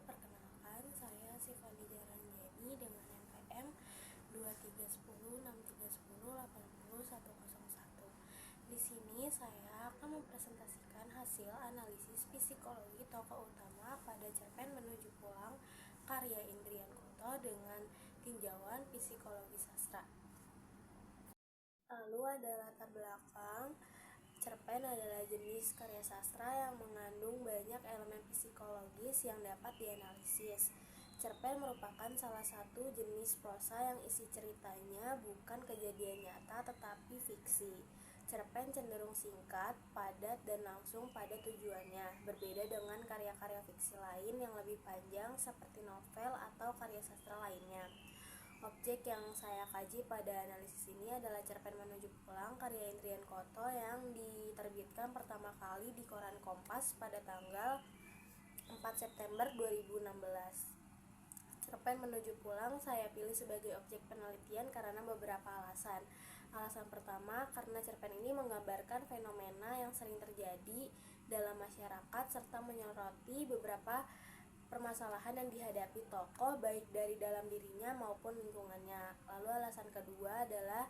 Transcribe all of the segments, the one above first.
Perkenalkan, saya Sifani Jaranjani dengan NPM 23106310800101. Di sini saya akan mempresentasikan hasil analisis psikologi tokoh utama pada cerpen Menuju Pulang karya Indrian Koto dengan tinjauan psikologi sastra. Lalu ada latar belakang. Cerpen adalah jenis karya sastra yang mengandung banyak elemen psikologis yang dapat dianalisis. Cerpen merupakan salah satu jenis prosa yang isi ceritanya bukan kejadian nyata tetapi fiksi. Cerpen cenderung singkat, padat, dan langsung pada tujuannya, berbeda dengan karya-karya fiksi lain yang lebih panjang seperti novel atau karya sastra lainnya. Objek yang saya kaji pada analisis ini adalah cerpen Menuju Pulang karya Indrian Koto yang diterbitkan pertama kali di koran Kompas pada tanggal 4 September 2016. Cerpen Menuju Pulang saya pilih sebagai objek penelitian karena beberapa alasan. Alasan pertama, karena cerpen ini menggambarkan fenomena yang sering terjadi dalam masyarakat serta menyoroti beberapa permasalahan yang dihadapi tokoh baik dari dalam dirinya maupun lingkungannya. Lalu alasan kedua adalah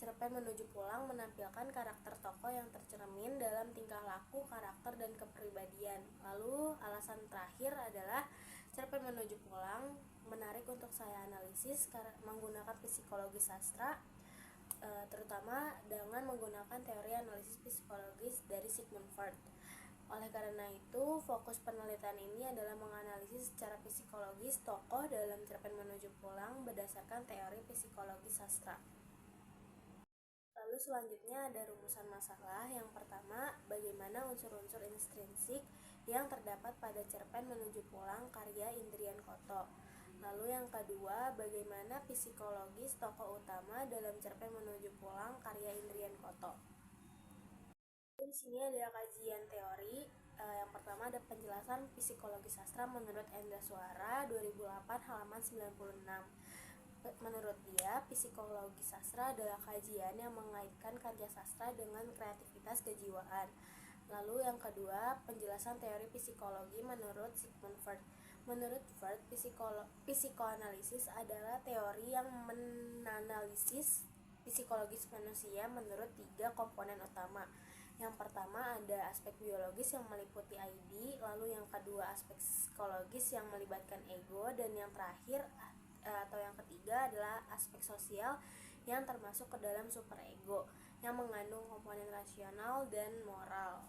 cerpen Menuju Pulang menampilkan karakter tokoh yang tercermin dalam tingkah laku, karakter, dan kepribadian. Lalu alasan terakhir adalah cerpen Menuju Pulang menarik untuk saya analisis karena menggunakan psikologi sastra, terutama dengan menggunakan teori analisis psikologis dari Sigmund Freud. Oleh karena itu, fokus penelitian ini adalah menganalisis secara psikologis tokoh dalam cerpen Menuju Pulang berdasarkan teori psikologi sastra. Lalu selanjutnya ada rumusan masalah. Yang pertama, bagaimana unsur-unsur intrinsik yang terdapat pada cerpen Menuju Pulang karya Indrian Koto. Lalu yang kedua, bagaimana psikologis tokoh utama dalam cerpen Menuju Pulang karya Indrian Koto. Di sini ada kajian teori. Yang pertama ada penjelasan psikologi sastra menurut Endra Suara 2008 halaman 96. Menurut dia, psikologi sastra adalah kajian yang mengaitkan karya sastra dengan kreativitas kejiwaan. Lalu yang kedua, penjelasan teori psikologi menurut Sigmund Freud. Menurut Freud, psikoanalisis adalah teori yang menanalisis psikologis manusia menurut 3 komponen utama. Yang pertama ada aspek biologis yang meliputi ID, lalu yang kedua aspek psikologis yang melibatkan ego, dan yang terakhir atau yang ketiga adalah aspek sosial yang termasuk ke dalam superego yang mengandung komponen rasional dan moral.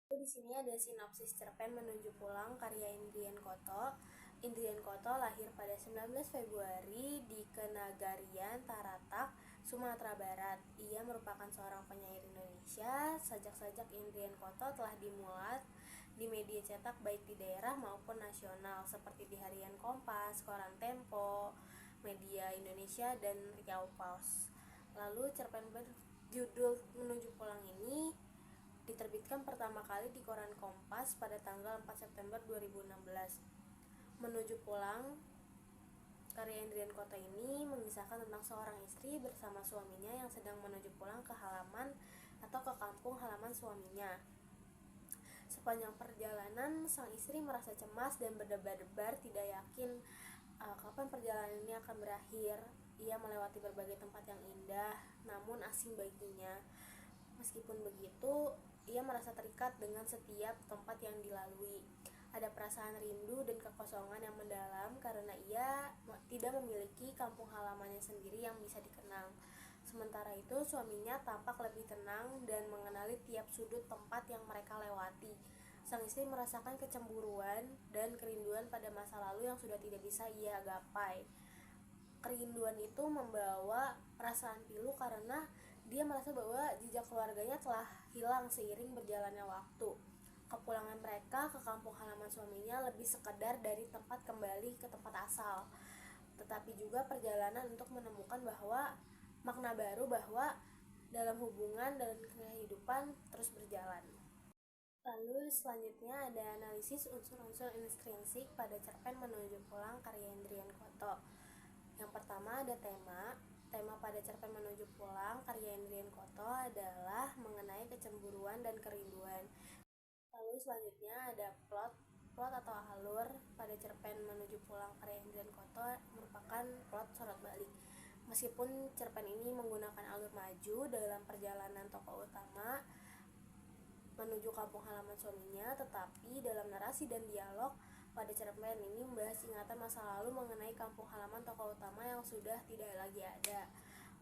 Di sini ada sinopsis cerpen Menuju Pulang karya Indrian Koto. Indrian Koto lahir pada 19 Februari di Kenagarian, Taratak, Sumatera Barat. Ia merupakan seorang penyair Indonesia. Sajak-sajak Indrian Koto telah dimuat di media cetak baik di daerah maupun nasional seperti di Harian Kompas, Koran Tempo, Media Indonesia, dan Riau Pos. Lalu cerpen berjudul Menuju Pulang ini diterbitkan pertama kali di koran Kompas pada tanggal 4 September 2016. Menuju Pulang karya Indrian Koto ini mengisahkan tentang seorang istri bersama suaminya yang sedang menuju pulang ke halaman atau ke kampung halaman suaminya. Sepanjang perjalanan, sang istri merasa cemas dan berdebar-debar, tidak yakin kapan perjalanan ini akan berakhir. Ia melewati berbagai tempat yang indah, namun asing baginya. Meskipun begitu, ia merasa terikat dengan setiap tempat yang dilalui. Ada perasaan rindu dan kekosongan yang mendalam karena ia tidak memiliki kampung halamannya sendiri yang bisa dikenang. Sementara itu, suaminya tampak lebih tenang dan mengenali tiap sudut tempat yang mereka lewati. Sang istri merasakan kecemburuan dan kerinduan pada masa lalu yang sudah tidak bisa ia gapai. Kerinduan itu membawa perasaan pilu karena dia merasa bahwa jejak keluarganya telah hilang seiring berjalannya waktu. Kepulangan mereka ke kampung halaman suaminya lebih sekedar dari tempat kembali ke tempat asal, tetapi juga perjalanan untuk menemukan bahwa makna baru bahwa dalam hubungan dan kehidupan terus berjalan. Lalu selanjutnya ada analisis unsur-unsur intrinsik pada cerpen Menuju Pulang karya Indrian Koto. Yang pertama ada tema. Tema pada cerpen Menuju Pulang karya Indrian Koto adalah mengenai kecemburuan dan kerinduan. Lalu selanjutnya ada plot. plot atau alur pada cerpen Menuju Pulang karya Indrian Koto merupakan plot sorot balik. Meskipun cerpen ini menggunakan alur maju dalam perjalanan tokoh utama menuju kampung halaman suaminya, tetapi dalam narasi dan dialog pada cerpen ini membahas ingatan masa lalu mengenai kampung halaman tokoh utama yang sudah tidak lagi ada.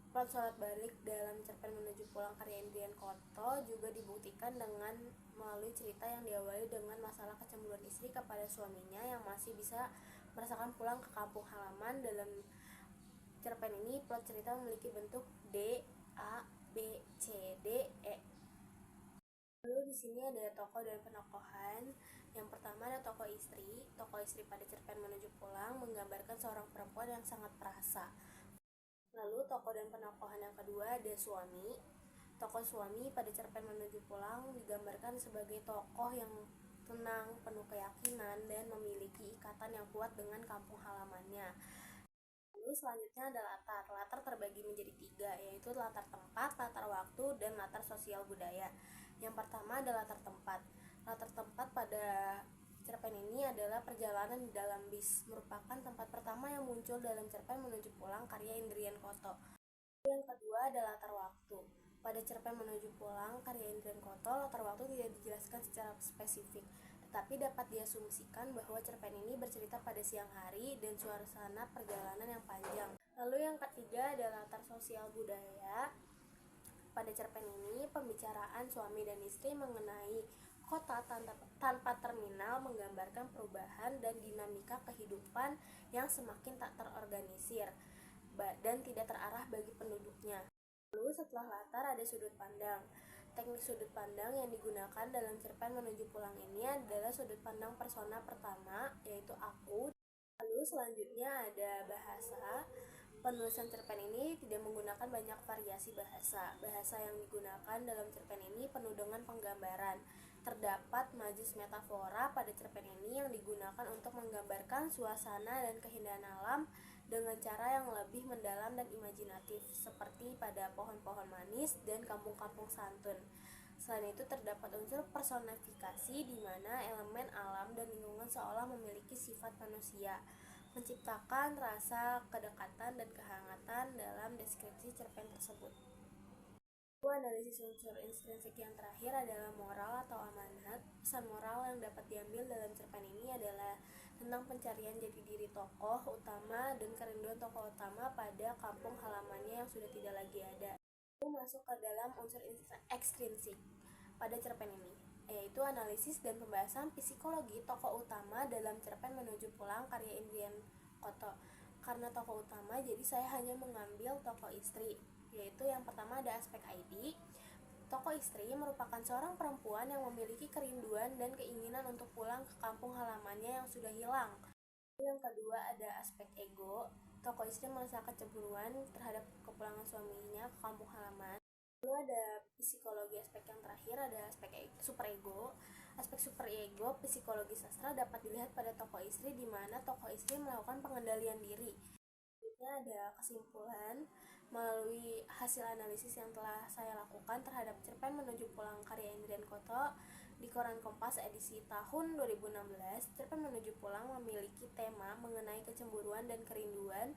Plot sorot balik dalam cerpen Menuju Pulang karya Indrian Koto juga dibuktikan dengan melalui cerita yang diawali dengan masalah kecemburuan istri kepada suaminya yang masih bisa merasakan pulang ke kampung halaman. Dalam cerpen ini plot cerita memiliki bentuk D, A, B, C, D, E. Lalu di sini ada tokoh dan penokohan. Yang pertama ada tokoh istri. Tokoh istri pada cerpen Menuju Pulang menggambarkan seorang perempuan yang sangat perasa. Lalu tokoh dan penokohan yang kedua ada suami. Tokoh suami pada cerpen Menuju Pulang digambarkan sebagai tokoh yang tenang, penuh keyakinan, dan memiliki ikatan yang kuat dengan kampung halamannya. Lalu selanjutnya ada latar. Latar terbagi menjadi 3, yaitu latar tempat, latar waktu, dan latar sosial budaya. Yang pertama adalah latar tempat. Latar tempat pada cerpen ini adalah perjalanan di dalam bis, merupakan tempat pertama yang muncul dalam cerpen Menuju Pulang karya Indrian Koto. Yang kedua adalah latar waktu. Pada cerpen Menuju Pulang karya Indrian Koto, latar waktu tidak dijelaskan secara spesifik, tetapi dapat diasumsikan bahwa cerpen ini bercerita pada siang hari dan suasana perjalanan yang panjang. Lalu yang ketiga adalah latar sosial budaya. Pada cerpen ini, pembicaraan suami dan istri mengenai kota tanpa terminal menggambarkan perubahan dan dinamika kehidupan yang semakin tak terorganisir dan tidak terarah bagi penduduknya. Lalu setelah latar ada sudut pandang. Teknik sudut pandang yang digunakan dalam cerpen Menuju Pulang ini adalah sudut pandang persona pertama, yaitu aku. Lalu selanjutnya ada bahasa. Penulisan cerpen ini tidak menggunakan banyak variasi bahasa. Bahasa yang digunakan dalam cerpen ini penuh dengan penggambaran. Terdapat majus metafora pada cerpen ini yang digunakan untuk menggambarkan suasana dan keindahan alam dengan cara yang lebih mendalam dan imajinatif, seperti pada pohon-pohon manis dan kampung-kampung santun. Selain itu terdapat unsur personifikasi di mana elemen alam dan lingkungan seolah memiliki sifat manusia, menciptakan rasa kedekatan dan kehangatan dalam deskripsi cerpen tersebut. Analisis unsur intrinsik yang terakhir adalah moral atau amanat. Pesan moral yang dapat diambil dalam cerpen ini adalah tentang pencarian jati diri tokoh utama dan kerinduan tokoh utama pada kampung halamannya yang sudah tidak lagi ada. Itu masuk ke dalam unsur ekstrinsik pada cerpen ini, yaitu analisis dan pembahasan psikologi tokoh utama dalam cerpen Menuju Pulang karya Indrian Koto. Karena tokoh utama, jadi saya hanya mengambil tokoh istri, yaitu yang pertama ada aspek ID. Tokoh istri merupakan seorang perempuan yang memiliki kerinduan dan keinginan untuk pulang ke kampung halamannya yang sudah hilang. Yang kedua ada aspek ego. Tokoh istri merasa kecemburuan terhadap kepulangan suaminya ke kampung halaman. Lalu ada psikologi. Aspek yang terakhir ada aspek superego. Aspek superego psikologi sastra dapat dilihat pada tokoh istri, di mana tokoh istri melakukan pengendalian diri. Selanjutnya ada kesimpulan. Melalui hasil analisis yang telah saya lakukan terhadap cerpen Menuju Pulang karya Indrian Koto di koran Kompas edisi tahun 2016, cerpen Menuju Pulang memiliki tema mengenai kecemburuan dan kerinduan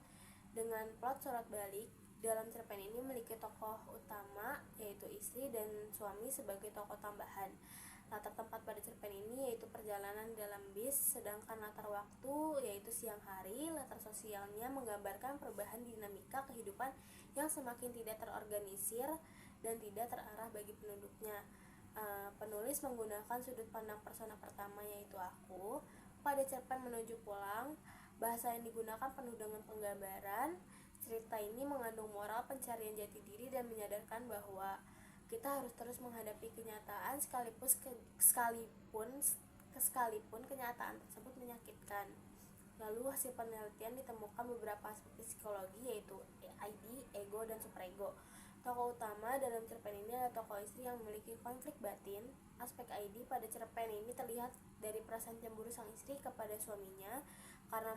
dengan plot sorot balik. Dalam cerpen ini memiliki tokoh utama yaitu istri dan suami sebagai tokoh tambahan. Latar tempat pada cerpen ini yaitu perjalanan dalam bis, sedangkan latar waktu yaitu siang hari. Latar sosialnya menggambarkan perubahan dinamika kehidupan yang semakin tidak terorganisir dan tidak terarah bagi penduduknya. Penulis menggunakan sudut pandang persona pertama yaitu aku. Pada cerpen Menuju Pulang, bahasa yang digunakan penuh dengan penggambaran. Cerita ini mengandung moral pencarian jati diri dan menyadarkan bahwa kita harus terus menghadapi kenyataan sekalipun kenyataan tersebut menyakitkan. Lalu hasil penelitian ditemukan beberapa aspek psikologi yaitu ID, ego, dan superego. Tokoh utama dalam cerpen ini adalah tokoh istri yang memiliki konflik batin. Aspek ID pada cerpen ini terlihat dari perasaan cemburu sang istri kepada suaminya karena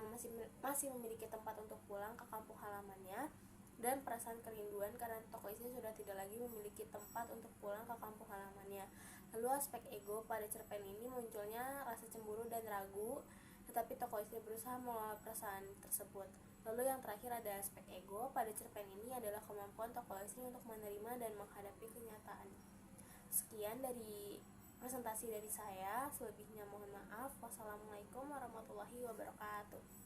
masih memiliki tempat untuk pulang ke kampung halamannya, dan perasaan kerinduan karena tokoh istri sudah tidak lagi memiliki tempat untuk pulang ke kampung halamannya. Lalu aspek ego, pada cerpen ini munculnya rasa cemburu dan ragu, tetapi tokoh istri berusaha mengelola perasaan tersebut. Lalu yang terakhir ada aspek ego, pada cerpen ini adalah kemampuan tokoh istri untuk menerima dan menghadapi kenyataan. Sekian dari presentasi dari saya, selebihnya mohon maaf. Wassalamualaikum warahmatullahi wabarakatuh.